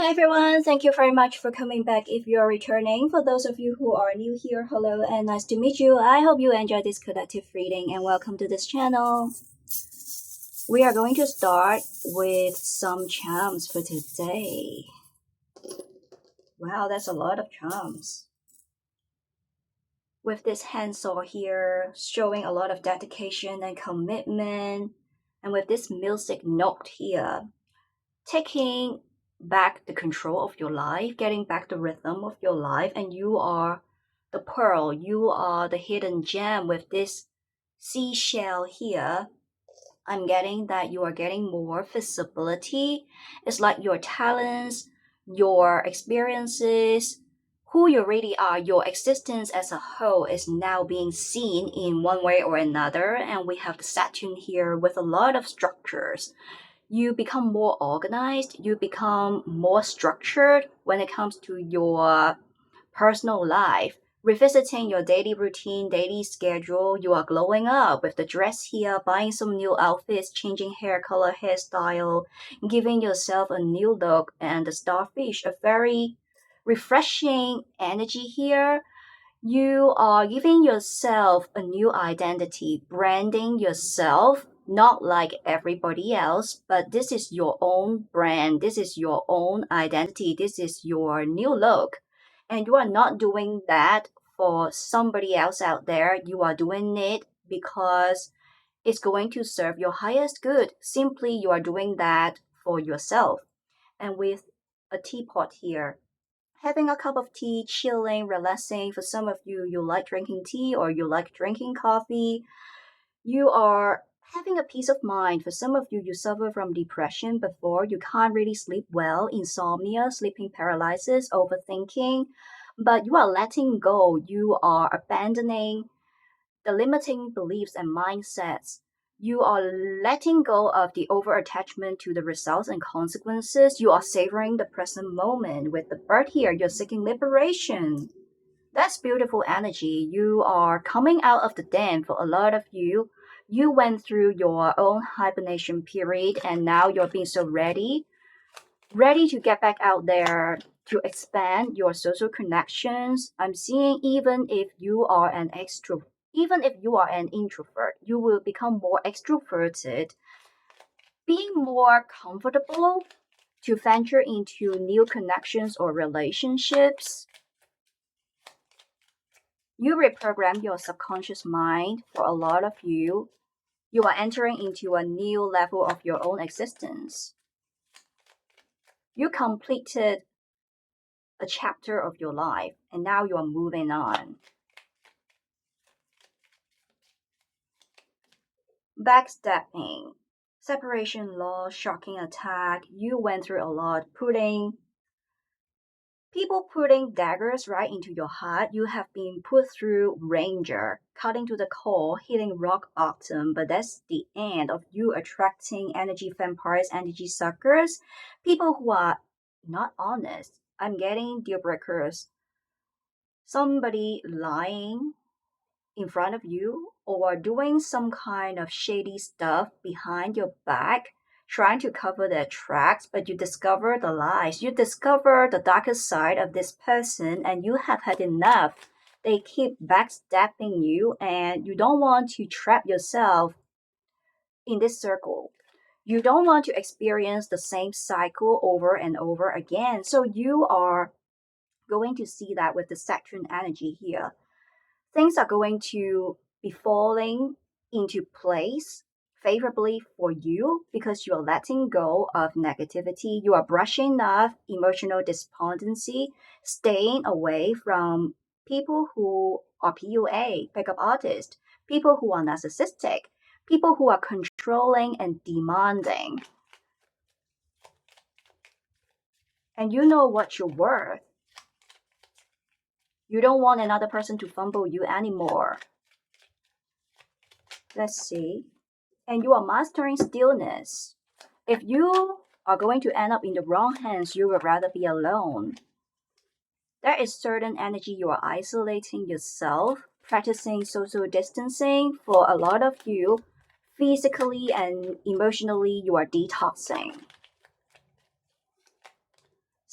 Hi everyone, thank you very much for coming back if you're returning. For those of you who are new here, hello and nice to meet you. I hope you enjoy this collective reading and welcome to this channel. We are going to start with some charms for today. Wow, that's a lot of charms. With this handsaw here, showing a lot of dedication and commitment, and with this music note here, taking back the control of your life, getting back the rhythm of your life, and you are the pearl, you are the hidden gem with this seashell here. I'm getting that you are getting more visibility. It's like your talents, your experiences, who you really are, your existence as a whole is now being seen in one way or another. And we have the Saturn here with a lot of structures. You become more organized, you become more structured when it comes to your personal life. Revisiting your daily routine, daily schedule, you are glowing up with the dress here, buying some new outfits, changing hair color, hairstyle, giving yourself a new look, and the starfish, a very refreshing energy here. You are giving yourself a new identity, branding yourself, not like everybody else, but this is your own brand, this is your own identity, this is your new look. And you are not doing that for somebody else out there. You are doing it because it's going to serve your highest good. Simply, you are doing that for yourself. And with a teapot here, having a cup of tea, chilling, relaxing. For some of you, you like drinking tea or you like drinking coffee. You are having a peace of mind. For some of you, you suffer from depression before. You can't really sleep well, insomnia, sleeping paralysis, overthinking. But you are letting go. You are abandoning the limiting beliefs and mindsets. You are letting go of the over attachment to the results and consequences. You are savoring the present moment. With the bird here, you're seeking liberation. That's beautiful energy. You are coming out of the den. For a lot of you, you went through your own hibernation period and now you're being so ready to get back out there to expand your social connections. I'm seeing even if you are an extrovert, even if you are an introvert, you will become more extroverted, being more comfortable to venture into new connections or relationships. You reprogram your subconscious mind. For a lot of you, you are entering into a new level of your own existence. You completed a chapter of your life and now you are moving on. Backstabbing, separation loss, shocking attack. You went through a lot, people putting daggers right into your heart. You have been put through ranger, cutting to the core, hitting rock bottom, but that's the end of you attracting energy vampires, energy suckers, people who are not honest. I'm getting deal breakers. Somebody lying in front of you or doing some kind of shady stuff behind your back, trying to cover their tracks, but you discover the lies. You discover the darkest side of this person and you have had enough. They keep backstabbing you and you don't want to trap yourself in this circle. You don't want to experience the same cycle over and over again. So you are going to see that with the Saturn energy here. Things are going to be falling into place favorably for you because you are letting go of negativity. You are brushing off emotional despondency, staying away from people who are PUA, pickup artists, people who are narcissistic, people who are controlling and demanding. And you know what you're worth. You don't want another person to fumble you anymore. Let's see. And you are mastering stillness. If you are going to end up in the wrong hands, you would rather be alone. There is certain energy you are isolating yourself, practicing social distancing. For a lot of you, physically and emotionally, you are detoxing.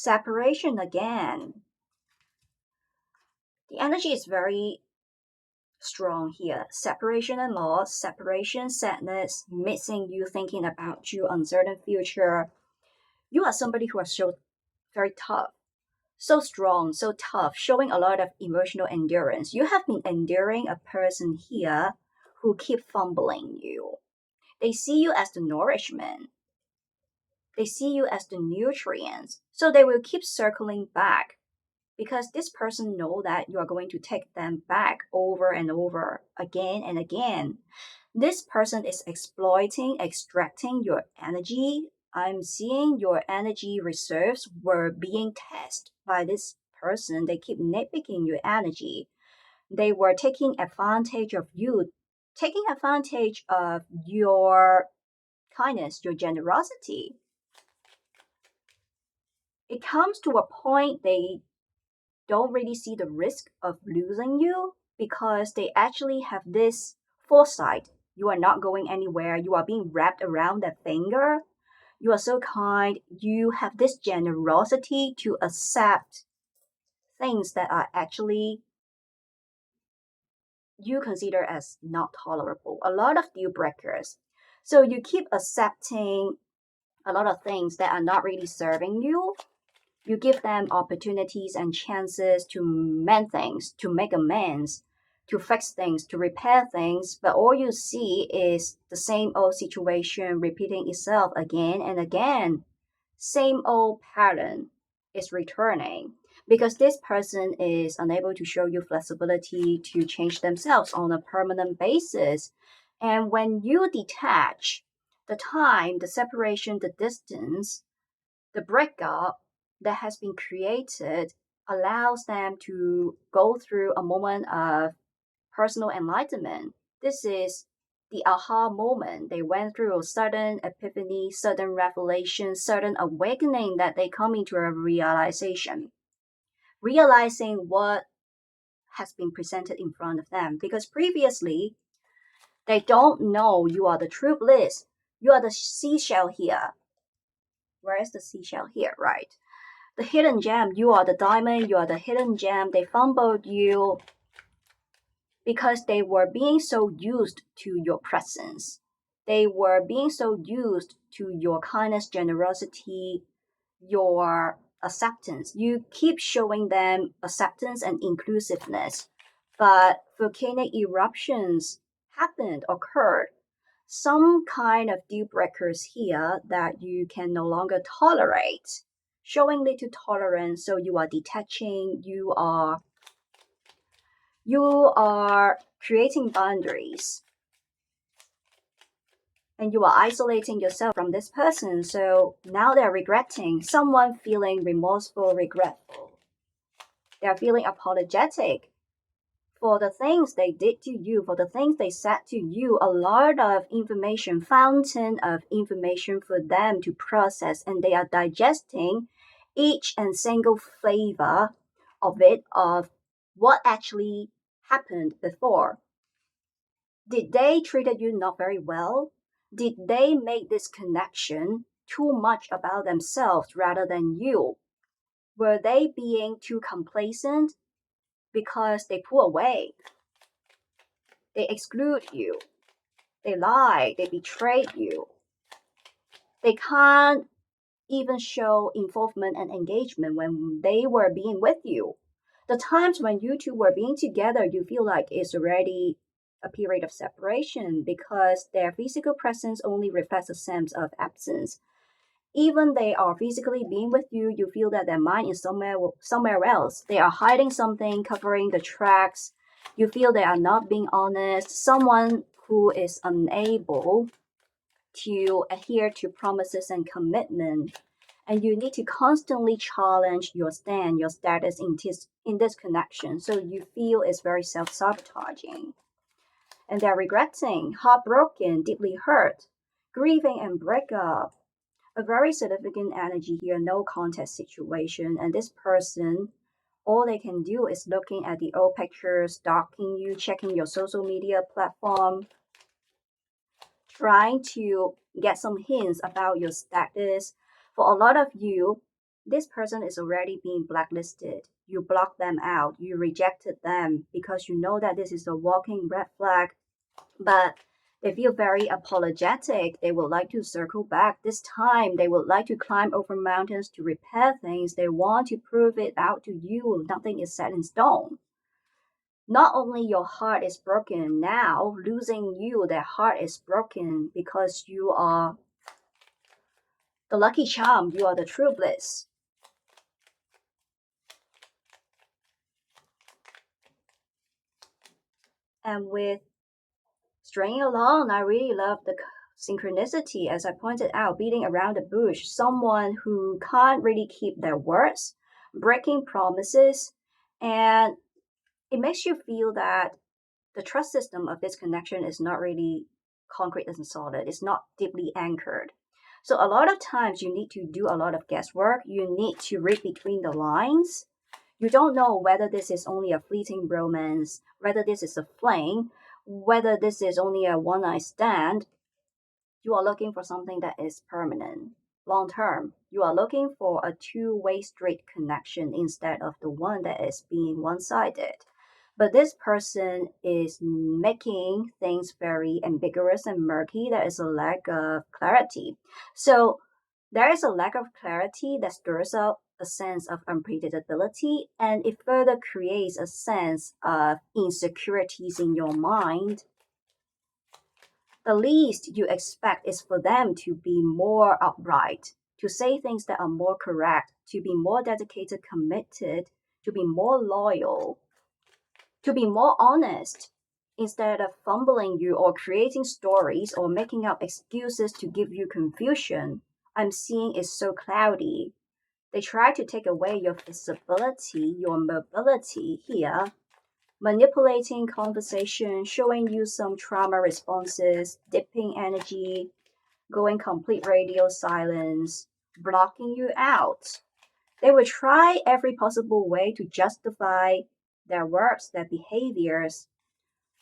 separation again. The energy is very strong here. Separation and loss, separation, sadness, missing you, thinking about you, uncertain future. You are somebody who are so very tough, so strong, so tough, showing a lot of emotional endurance. You have been enduring a person here who keep fumbling you. They see you as the nourishment. They see you as the nutrients. So they will keep circling back because this person know that you are going to take them back over and over again and again. This person is exploiting, extracting your energy. I'm seeing your energy reserves were being tested by this person. They keep nitpicking your energy. They were taking advantage of you, taking advantage of your kindness, your generosity. It comes to a point they don't really see the risk of losing you because they actually have this foresight. You are not going anywhere. You are being wrapped around their finger. You are so kind. You have this generosity to accept things that are actually you consider as not tolerable. A lot of deal breakers. So you keep accepting a lot of things that are not really serving you. You give them opportunities and chances to mend things, to make amends, to fix things, to repair things, but all you see is the same old situation repeating itself again and again. Same old pattern is returning because this person is unable to show you flexibility to change themselves on a permanent basis. And when you detach the time, the separation, the distance, the breakup that has been created allows them to go through a moment of personal enlightenment. This is the aha moment. They went through a sudden epiphany, sudden revelation, sudden awakening that they come into a realization, realizing what has been presented in front of them. Because previously, they don't know you are the true bliss. You are the seashell here. Where is the seashell here? Right. The hidden gem. You are the diamond. You are the hidden gem. They fumbled you because they were being so used to your presence. They were being so used to your kindness, generosity, your acceptance. You keep showing them acceptance and inclusiveness, but volcanic eruptions happened, occurred. Some kind of deal breakers here that you can no longer tolerate. Showing little tolerance, so you are detaching, you are creating boundaries and you are isolating yourself from this person. So now they're regretting, someone feeling remorseful, regretful. They're feeling apologetic for the things they did to you, for the things they said to you. A lot of information, fountain of information for them to process, and they are digesting each and single flavor of it, of what actually happened before. Did they treated you not very well? Did they make this connection too much about themselves rather than you? Were they being too complacent because they pull away? They exclude you. They lied. They betrayed you. They can't even show involvement and engagement when they were being with you. The times when you two were being together, you feel like it's already a period of separation because their physical presence only reflects a sense of absence. Even they are physically being with you, you feel that their mind is somewhere else. They are hiding something, covering the tracks. You feel they are not being honest. Someone who is unable to adhere to promises and commitment, and you need to constantly challenge your stand, your status in this connection. So you feel it's very self-sabotaging. And they're regretting, heartbroken, deeply hurt, grieving and breakup. A very significant energy here, no contest situation. And this person, all they can do is looking at the old pictures, stalking you, checking your social media platform, trying to get some hints about your status. For a lot of you, This person is already being blacklisted. You block them out, you rejected them because you know that this is a walking red flag, but they feel very apologetic. They would like to circle back. This time, they would like to climb over mountains to repair things. They want to prove it out to you. Nothing is set in stone. Not only your heart is broken now, losing you, their heart is broken because you are the lucky charm, you are the true bliss. And with stringing along, I really love the synchronicity, as I pointed out, beating around the bush. Someone who can't really keep their words, breaking promises, and it makes you feel that the trust system of this connection is not really concrete and solid, it's not deeply anchored. So, a lot of times, you need to do a lot of guesswork, you need to read between the lines. You don't know whether this is only a fleeting romance, whether this is a fling, whether this is only a one night stand. You are looking for something that is permanent, long term. You are looking for a two-way straight connection instead of the one that is being one sided. But this person is making things very ambiguous and murky. There is a lack of clarity. So there is a lack of clarity that stirs up a sense of unpredictability, and it further creates a sense of insecurities in your mind. The least you expect is for them to be more upright, to say things that are more correct, to be more dedicated, committed, to be more loyal, to be more honest, instead of fumbling you or creating stories or making up excuses to give you confusion. I'm seeing is so cloudy. They try to take away your visibility, your mobility here, manipulating conversation, showing you some trauma responses, dipping energy, going complete radio silence, blocking you out. They will try every possible way to justify their words, their behaviors,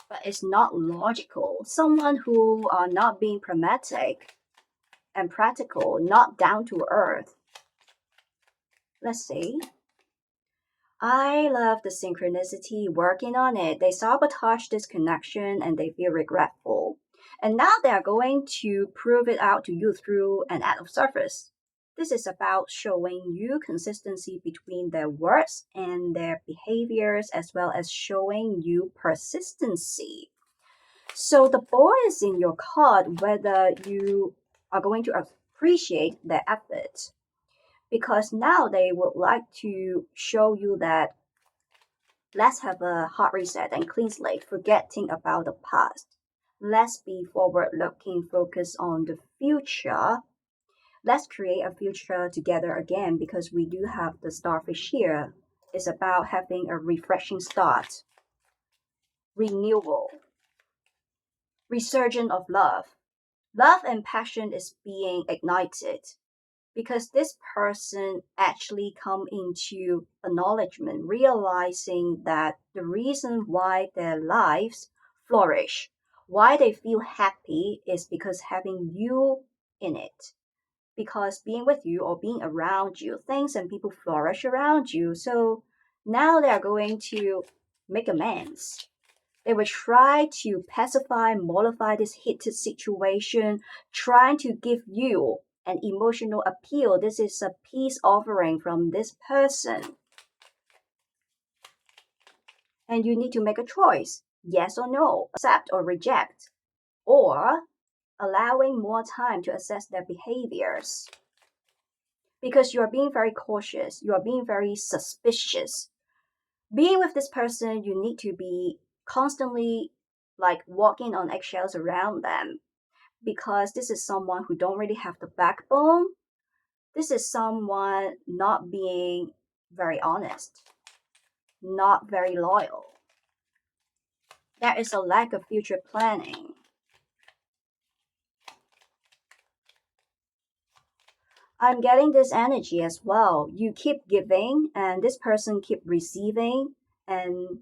but it's not logical. Someone who are not being pragmatic and practical, not down to earth. Let's see. I love the synchronicity working on it. They sabotage this connection and they feel regretful. And now they are going to prove it out to you through an act of service. This is about showing you consistency between their words and their behaviors, as well as showing you persistency. So the ball is in your court whether you are going to appreciate their effort, because now they would like to show you that let's have a hard reset and clean slate, forgetting about the past. Let's be forward looking, focus on the future. Let's create a future together again because we do have the starfish here. It's about having a refreshing start, renewal, resurgence of love. Love and passion is being ignited because this person actually come into acknowledgement, realizing that the reason why their lives flourish, why they feel happy is because having you in it. Because being with you or being around you, things and people flourish around you. So now they are going to make amends. They will try to pacify, mollify this heated situation, trying to give you an emotional appeal. This is a peace offering from this person. And you need to make a choice, yes or no, accept or reject, or allowing more time to assess their behaviors. Because you are being very cautious, you are being very suspicious. Being with this person, you need to be constantly like walking on eggshells around them, because this is someone who don't really have the backbone. This is someone not being very honest, not very loyal. There is a lack of future planning. I'm getting this energy as well. You keep giving and this person keep receiving, and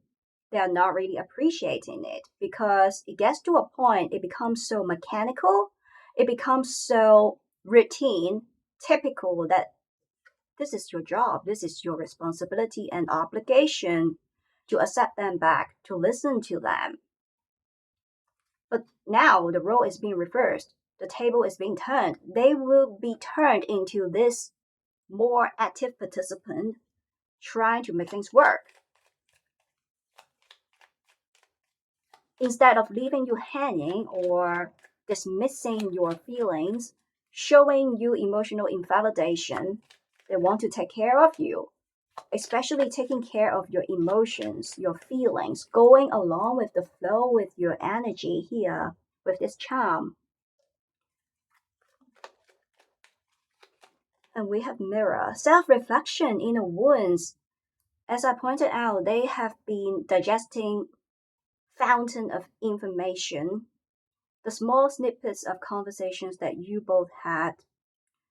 they are not really appreciating it because it gets to a point, it becomes so mechanical, it becomes so routine, typical, that This is your job. This is your responsibility and obligation to accept them back, to listen to them. But now the role is being reversed. The table is being turned. They will be turned into this more active participant trying to make things work. Instead of leaving you hanging or dismissing your feelings, showing you emotional invalidation, they want to take care of you, especially taking care of your emotions, your feelings, going along with the flow with your energy here, with this charm. And we have mirror, self-reflection, inner wounds. As I pointed out, they have been digesting fountain of information, the small snippets of conversations that you both had,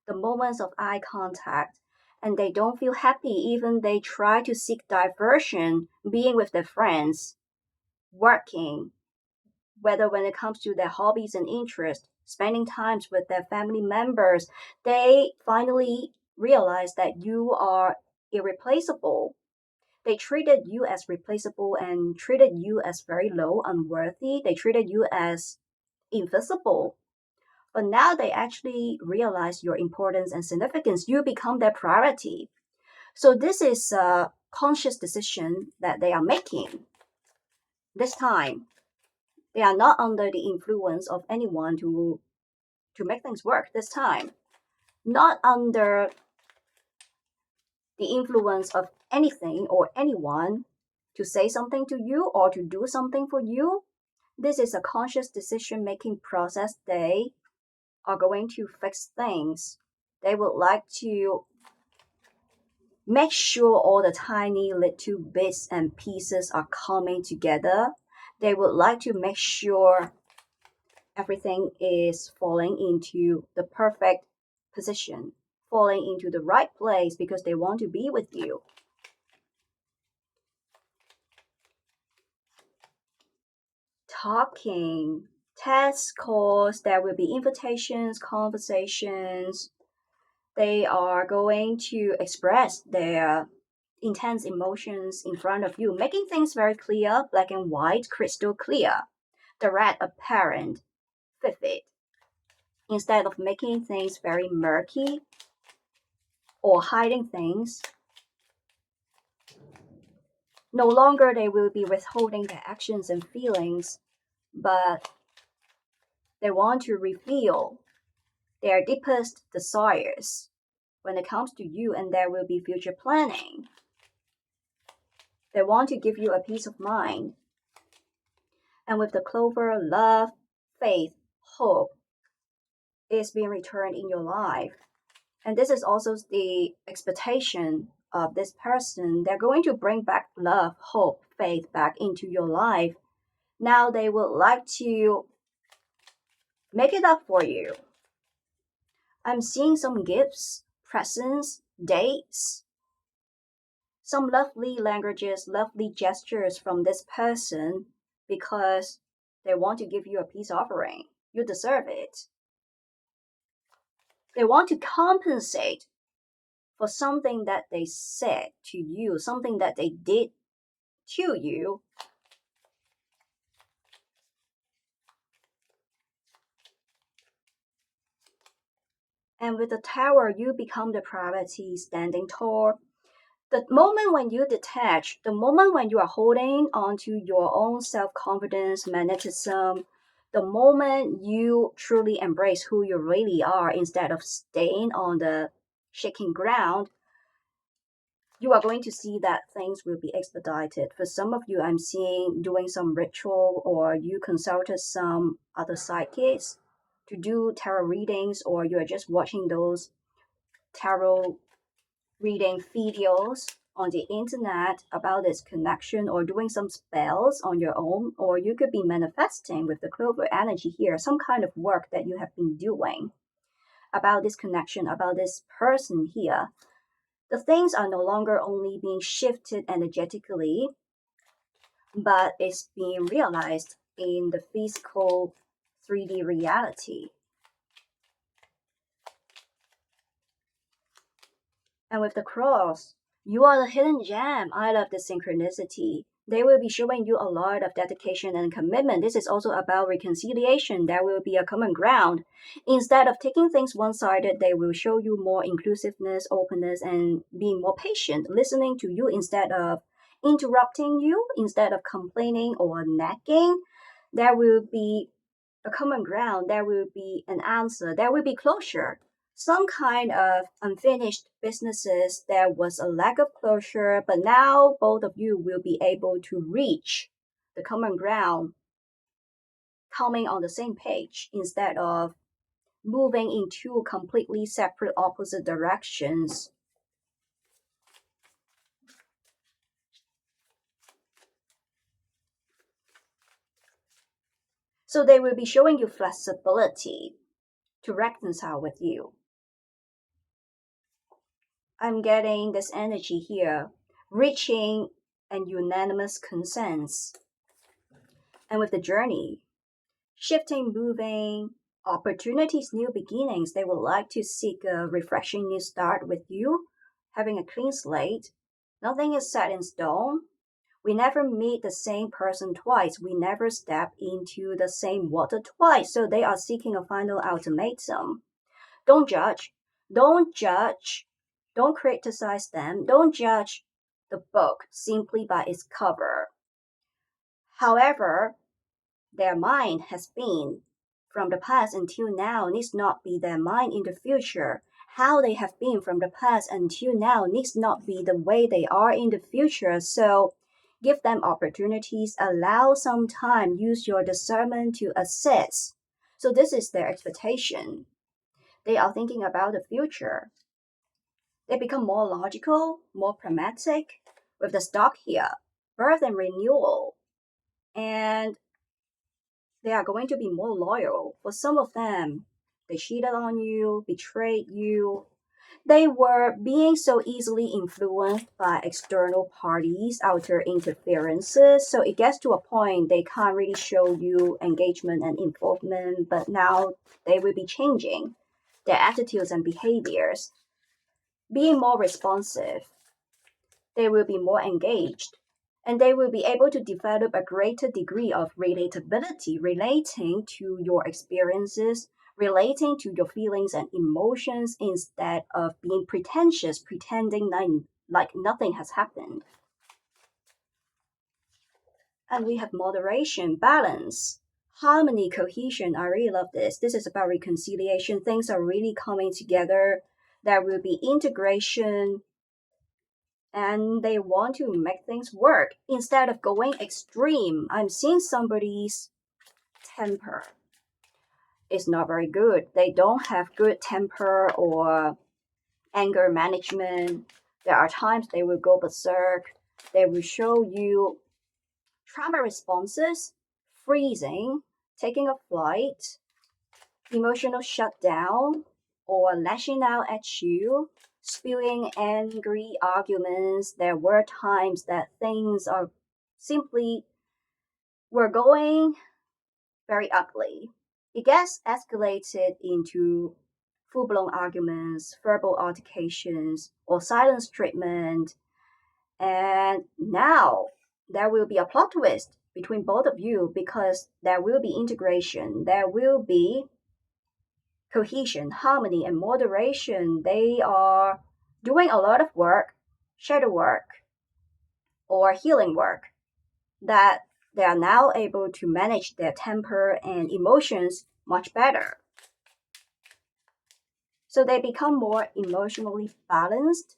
the moments of eye contact, and they don't feel happy even they try to seek diversion, being with their friends, working, whether when it comes to their hobbies and interests, spending times with their family members, they finally realize that you are irreplaceable. They treated you as replaceable and treated you as very low, unworthy. They treated you as invisible. But now they actually realize your importance and significance. You become their priority. So this is a conscious decision that they are making. This time, they are not under the influence of anyone to make things work this time. Not under the influence of anything or anyone to say something to you or to do something for you. This is a conscious decision-making process. They are going to fix things. They would like to make sure all the tiny little bits and pieces are coming together. They would like to make sure everything is falling into the perfect position, falling into the right place because they want to be with you. Talking, tests, calls, there will be invitations, conversations. They are going to express their intense emotions in front of you, making things very clear, black and white, crystal clear, direct, apparent, vivid, instead of making things very murky or hiding things. No longer they will be withholding their actions and feelings, but they want to reveal their deepest desires when it comes to you, and there will be future planning. They want to give you a peace of mind. And with the clover, love, faith, hope is being returned in your life. And this is also the expectation of this person. They're going to bring back love, hope, faith back into your life. Now they would like to make it up for you. I'm seeing some gifts, presents, dates, some lovely languages, lovely gestures from this person because they want to give you a peace offering. You deserve it. They want to compensate for something that they said to you, something that they did to you. And with the tower, you become the priority, standing tall. The moment when you detach, the moment when you are holding on to your own self-confidence, magnetism, the moment you truly embrace who you really are instead of staying on the shaking ground, you are going to see that things will be expedited. For some of you, I'm seeing doing some ritual, or you consulted some other psychics to do tarot readings, or you are just watching those tarot reading videos on the internet about this connection, or doing some spells on your own, or you could be manifesting with the clover energy here, some kind of work that you have been doing about this connection, about this person here. The things are no longer only being shifted energetically, but it's being realized in the physical 3D reality. And with the cross, you are the hidden gem. I love the synchronicity. They will be showing you a lot of dedication and commitment. This is also about reconciliation. There will be a common ground. Instead of taking things one sided, they will show you more inclusiveness, openness, and being more patient, listening to you instead of interrupting you, instead of complaining or nagging. There will be a common ground. There will be an answer. There will be closure. Some kind of unfinished businesses, there was a lack of closure, but now both of you will be able to reach the common ground, coming on the same page instead of moving in two completely separate opposite directions. So they will be showing you flexibility to reconcile with you. I'm getting this energy here, reaching an unanimous consensus. And with the journey, shifting, moving, opportunities, new beginnings, they would like to seek a refreshing new start with you, having a clean slate. Nothing is set in stone. We never meet the same person twice. We never step into the same water twice. So they are seeking a final ultimatum. Don't judge. Don't judge. Don't criticize them. Don't judge the book simply by its cover. However, their mind has been from the past until now needs not be their mind in the future. How they have been from the past until now needs not be the way they are in the future. So give them opportunities, allow some time, use your discernment to assess. So this is their expectation. They are thinking about the future. They become more logical, more pragmatic with the stock here, birth and renewal. And they are going to be more loyal. For some of them, they cheated on you, betrayed you. They were being so easily influenced by external parties, outer interferences. So it gets to a point they can't really show you engagement and involvement, but now they will be changing their attitudes and behaviors, being more responsive. They will be more engaged, and they will be able to develop a greater degree of relatability, relating to your experiences, relating to your feelings and emotions instead of being pretentious, pretending like nothing has happened. And we have moderation, balance, harmony, cohesion. I really love this. This is about reconciliation. Things are really coming together. There will be integration, and they want to make things work instead of going extreme. I'm seeing somebody's temper is not very good. They don't have good temper or anger management. There are times they will go berserk. They will show you trauma responses, freezing, taking a flight, emotional shutdown, or lashing out at you, spewing angry arguments. There were times that things are simply were going very ugly. It gets escalated into full-blown arguments, verbal altercations, or silence treatment. And now there will be a plot twist between both of you because there will be integration. There will be cohesion, harmony, and moderation. They are doing a lot of work, shadow work, or healing work, that they are now able to manage their temper and emotions much better. So they become more emotionally balanced,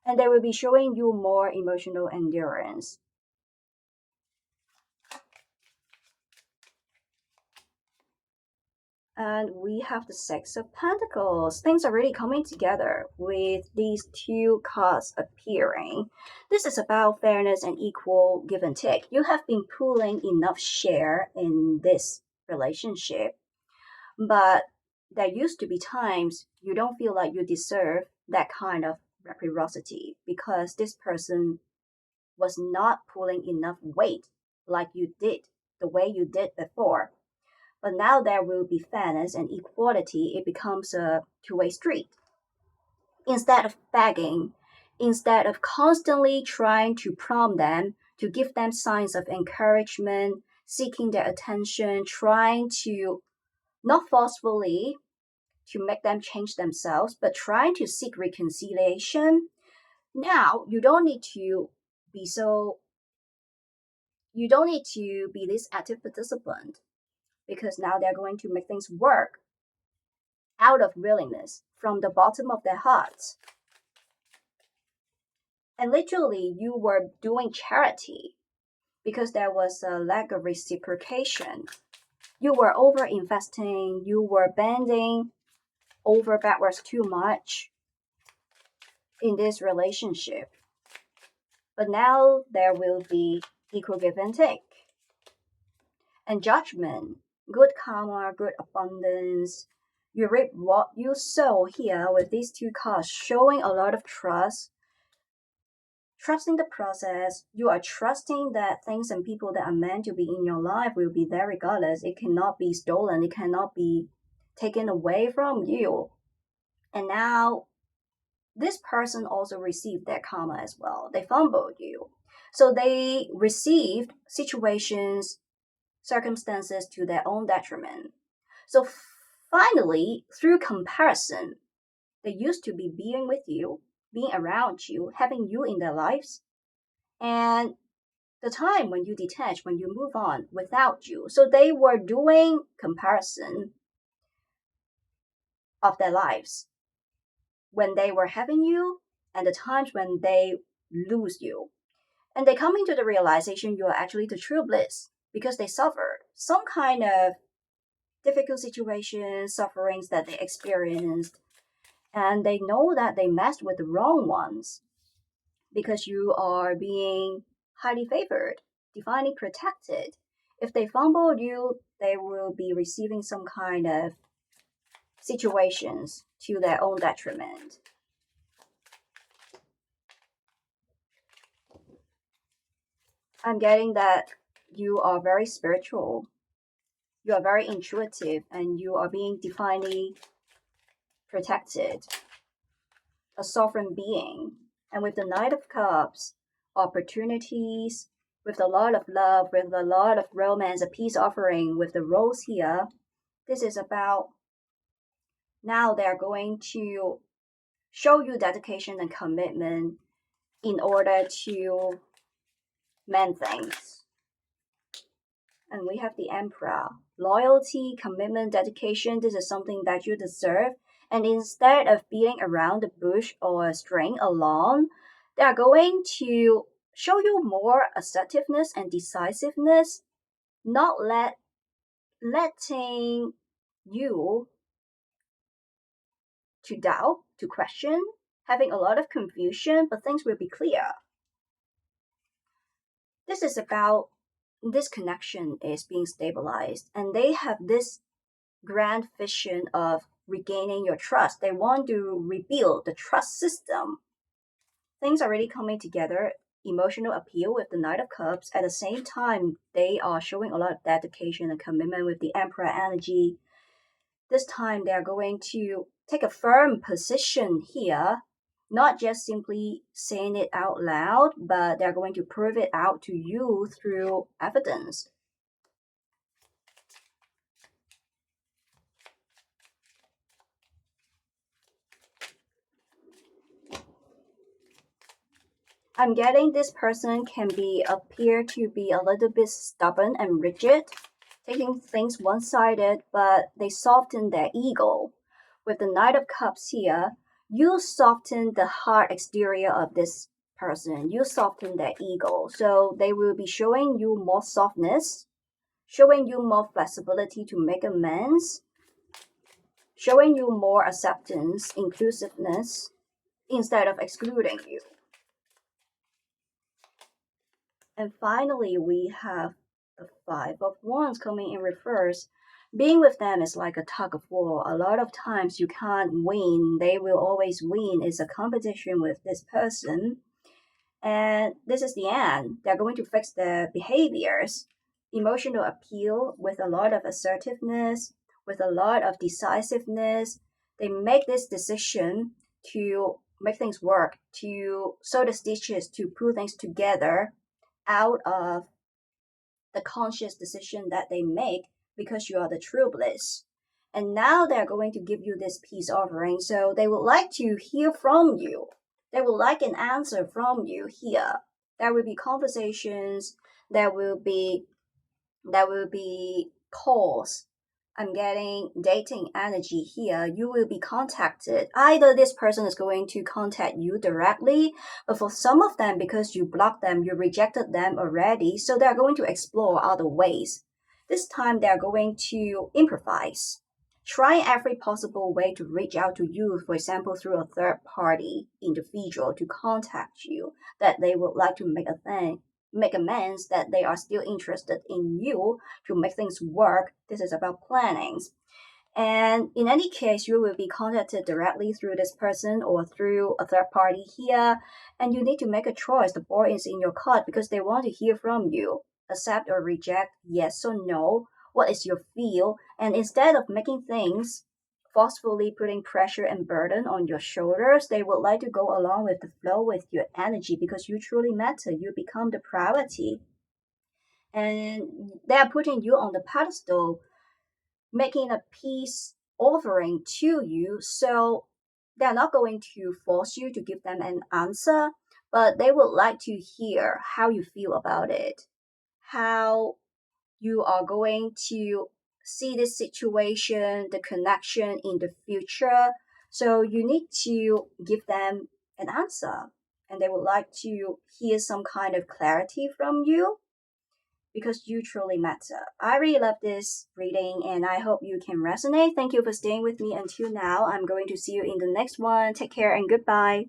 and they will be showing you more emotional endurance. And we have the Six of Pentacles. Things are really coming together with these two cards appearing. This is about fairness and equal give and take. You have been pulling enough share in this relationship, but there used to be times you don't feel like you deserve that kind of reciprocity because this person was not pulling enough weight like you did, the way you did before. But now there will be fairness and equality. It becomes a two-way street. instead of begging, instead of constantly trying to prompt them, to give them signs of encouragement, seeking their attention, trying to not forcefully to make them change themselves, but trying to seek reconciliation. Now, be so you don't need to be this active participant because now they're going to make things work out of willingness from the bottom of their hearts. And literally, you were doing charity because there was a lack of reciprocation. You were over investing, you were bending over backwards too much in this relationship. But now there will be equal give and take. And judgment, good karma, good abundance. You reap what you sow here with these two cards, showing a lot of trust. Trusting the process, you are trusting that things and people that are meant to be in your life will be there regardless. It cannot be stolen, it cannot be taken away from you. And now, this person also received their karma as well. They fumbled you. So they received situations, circumstances to their own detriment. So finally, through comparison, they used to be being with you, being around you, having you in their lives. And the time when you detach, when you move on without you. So they were doing comparison of their lives when they were having you and the times when they lose you. And they come into the realization you are actually the true bliss because they suffered some kind of difficult situations, sufferings that they experienced, and they know that they messed with the wrong ones because you are being highly favored, divinely protected. If they fumbled you, they will be receiving some kind of situations to their own detriment. I'm getting that you are very spiritual, you are very intuitive, and you are being divinely protected, a sovereign being. And with the Knight of Cups, opportunities, with a lot of love, with a lot of romance, a peace offering, with the rose here, this is about now they're going to show you dedication and commitment in order to mend things. And we have the Emperor. Loyalty, commitment, dedication, this is something that you deserve. And instead of beating around the bush or string along, they are going to show you more assertiveness and decisiveness, not letting you to doubt, to question, having a lot of confusion, but things will be clear. This is about this connection is being stabilized, and they have this grand vision of regaining your trust. They want to rebuild the trust system. Things are really coming together. Emotional appeal with the Knight of Cups. At the same time, they are showing a lot of dedication and commitment with the Emperor energy. This time, they are going to take a firm position here, not just simply saying it out loud, but they're going to prove it out to you through evidence. I'm getting this person can appear to be a little bit stubborn and rigid, taking things one-sided, but they soften their ego. With the Knight of Cups here, you soften the hard exterior of this person. You soften their ego. So they will be showing you more softness, showing you more flexibility to make amends, showing you more acceptance, inclusiveness, instead of excluding you. And finally, we have the Five of Wands coming in reverse. Being with them is like a tug of war. A lot of times you can't win. They will always win. It's a competition with this person. And this is the end. They're going to fix their behaviors. Emotional appeal with a lot of assertiveness, with a lot of decisiveness. They make this decision to make things work, to sew the stitches, to put things together out of the conscious decision that they make because you are the true bliss. And now they're going to give you this peace offering. So they would like to hear from you. They would like an answer from you here. There will be conversations. There will be calls. I'm getting dating energy here. You will be contacted. Either this person is going to contact you directly, but for some of them, because you blocked them, you rejected them already, so they're going to explore other ways. This time, they're going to improvise. Try every possible way to reach out to you, for example, through a third party individual to contact you, that they would like to make amends, that they are still interested in you to make things work. This is about plannings. And in any case, you will be contacted directly through this person or through a third party here. And you need to make a choice. The ball is in your court because they want to hear from you. Accept or reject, yes or no. What is your feel? And instead of making things forcefully putting pressure and burden on your shoulders, they would like to go along with the flow with your energy because you truly matter. You become the priority. And they are putting you on the pedestal, making a peace offering to you. So they're not going to force you to give them an answer, but they would like to hear how you feel about it, how you are going to see this situation, the connection in the future. So you need to give them an answer, and they would like to hear some kind of clarity from you because you truly matter. I really love this reading and I hope you can resonate. Thank you for staying with me until now. I'm going to see you in the next one. Take care and goodbye.